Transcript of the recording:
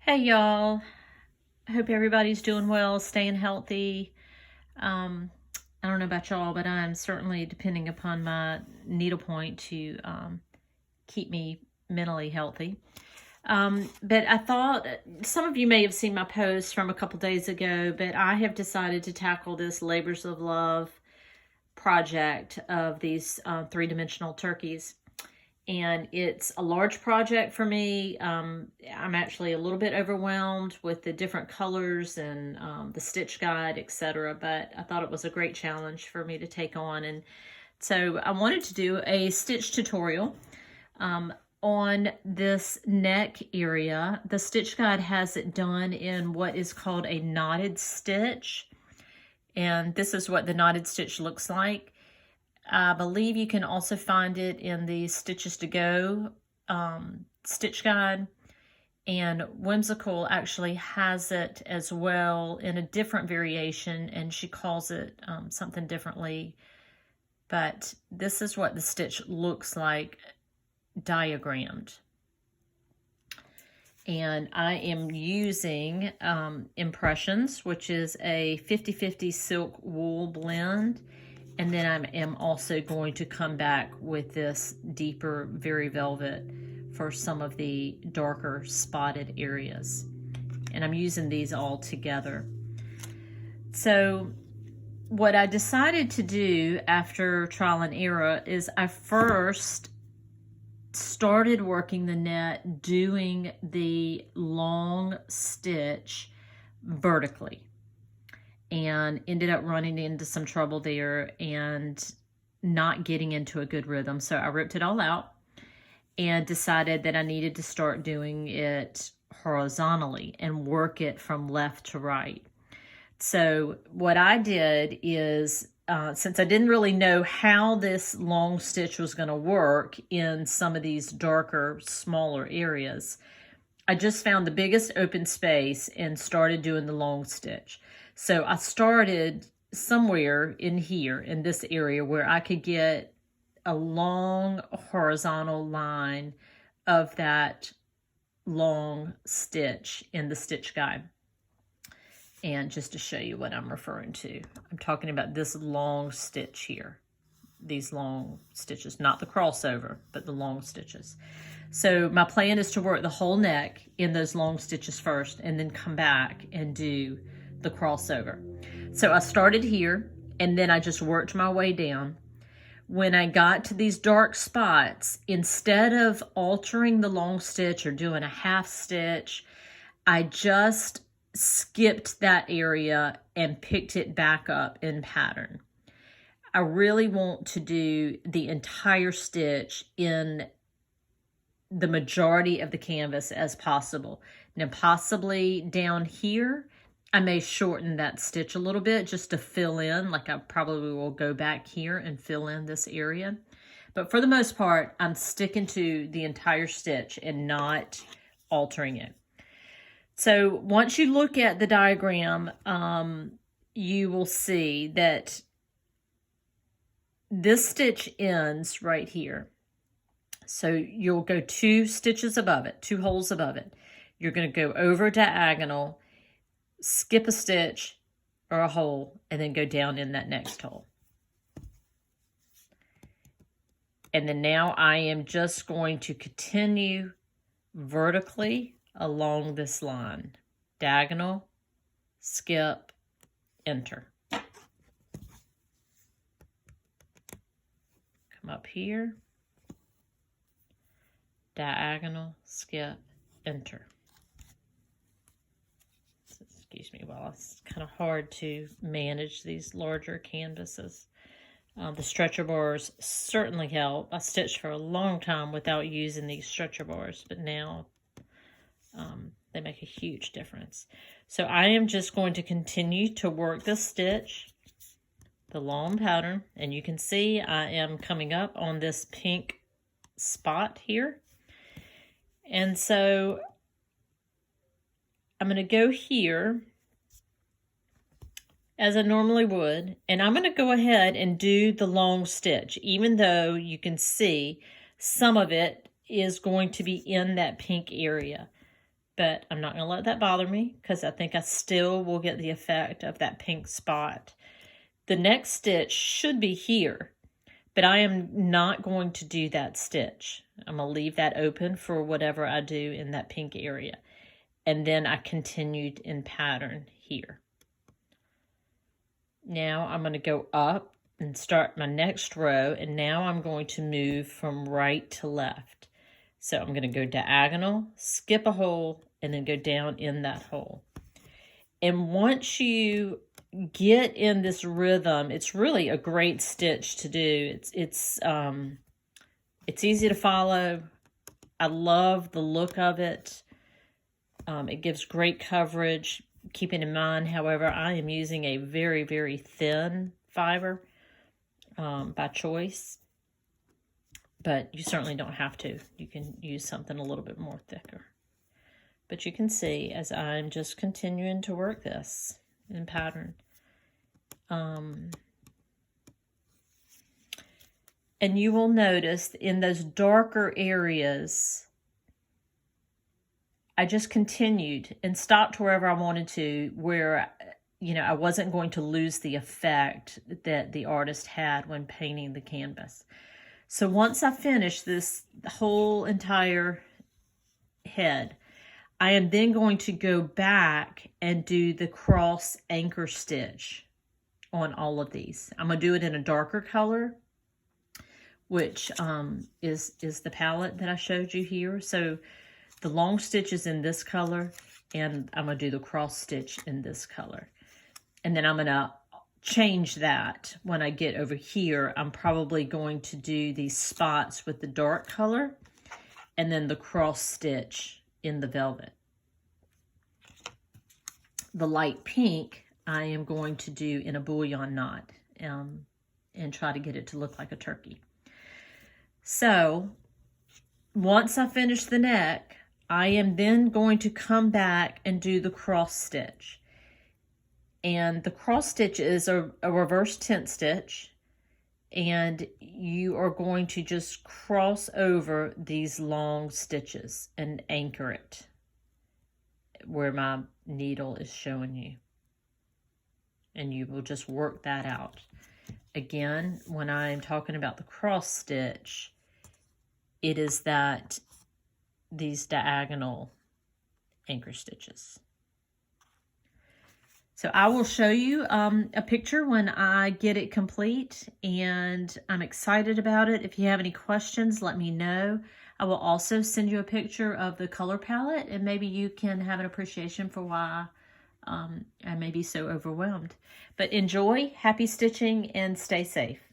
Hey y'all, I hope everybody's doing well, staying healthy. I don't know about y'all, but I'm certainly depending upon my needlepoint to keep me mentally healthy. But I thought some of you may have seen my post from a couple days ago, but I have decided to tackle this Labors of Love project of these three-dimensional turkeys. And it's a large project for me. I'm actually a little bit overwhelmed with the different colors and the stitch guide, etc. But I thought it was a great challenge for me to take on. And so I wanted to do a stitch tutorial on this neck area. The stitch guide has it done in what is called a knotted stitch. And this is what the knotted stitch looks like. I believe you can also find it in the Stitches to Go stitch guide, and Whimsical actually has it as well in a different variation, and she calls it something differently, but this is what the stitch looks like diagrammed. And I am using Impressions, which is a 50-50 silk wool blend. And then I am also going to come back with this deeper Very Velvet for some of the darker spotted areas. And I'm using these all together. So what I decided to do after trial and error is I first started working the net doing the long stitch vertically, and ended up running into some trouble there and not getting into a good rhythm. So I ripped it all out and decided that I needed to start doing it horizontally and work it from left to right. So what I did is, since I didn't really know how this long stitch was going to work in some of these darker, smaller areas, I just found the biggest open space and started doing the long stitch. So I started somewhere in here, in this area, where I could get a long horizontal line of that long stitch in the stitch guide. And just to show you what I'm referring to, I'm talking about this long stitch here. These long stitches, not the crossover, but the long stitches. So my plan is to work the whole neck in those long stitches first and then come back and do the crossover. So I started here and then I just worked my way down. When I got to these dark spots, instead of altering the long stitch or doing a half stitch, I just skipped that area and picked it back up in pattern. I really want to do the entire stitch in the majority of the canvas as possible. Now, possibly down here, I may shorten that stitch a little bit just to fill in, like I probably will go back here and fill in this area. But for the most part, I'm sticking to the entire stitch and not altering it. So once you look at the diagram, you will see that this stitch ends right here. So you'll go 2 stitches above it, 2 holes above it. You're going to go over diagonal, skip a stitch or a hole, and then go down in that next hole. And then now I am just going to continue vertically along this line. Diagonal, skip, enter. Come up here. Diagonal, skip, enter. Excuse me, well, it's kind of hard to manage these larger canvases. The stretcher bars certainly help. I stitched for a long time without using these stretcher bars, but now they make a huge difference. So I am just going to continue to work this stitch, the long pattern, and you can see I am coming up on this pink spot here. And so I'm going to go here as I normally would, and I'm going to go ahead and do the long stitch, even though you can see some of it is going to be in that pink area. but I'm not going to let that bother me because I think I still will get the effect of that pink spot. The next stitch should be here, but I am not going to do that stitch. I'm going to leave that open for whatever I do in that pink area. And then I continued in pattern here. Now I'm going to go up and start my next row, and now I'm going to move from right to left. So I'm going to go diagonal, skip a hole, and then go down in that hole. And once you get in this rhythm, it's really a great stitch to do. It's easy to follow. I love the look of it. It gives great coverage. Keeping in mind, however, I am using a very, very thin fiber by choice. But you certainly don't have to. You can use something a little bit more thicker. But you can see as I'm just continuing to work this in pattern. And you will notice in those darker areas, I just continued and stopped wherever I wanted to, where, you know, I wasn't going to lose the effect that the artist had when painting the canvas. So once I finish this whole entire head, I am then going to go back and do the cross anchor stitch on all of these. I'm going to do it in a darker color, which is the palette that I showed you here. So the long stitch is in this color, and I'm going to do the cross stitch in this color. And then I'm going to change that when I get over here. I'm probably going to do these spots with the dark color and then the cross stitch in the velvet. The light pink I am going to do in a bullion knot and try to get it to look like a turkey. So once I finish the neck, I am then going to come back and do the cross stitch. And the cross stitch is a reverse tent stitch, and you are going to just cross over these long stitches and anchor it where my needle is showing you. And you will just work that out. Again, when I'm talking about the cross stitch, it is that these diagonal anchor stitches. So I will show you a picture when I get it complete, and I'm excited about it. If you have any questions, let me know. I will also send you a picture of the color palette, and maybe you can have an appreciation for why I may be so overwhelmed. But enjoy, happy stitching, and stay safe.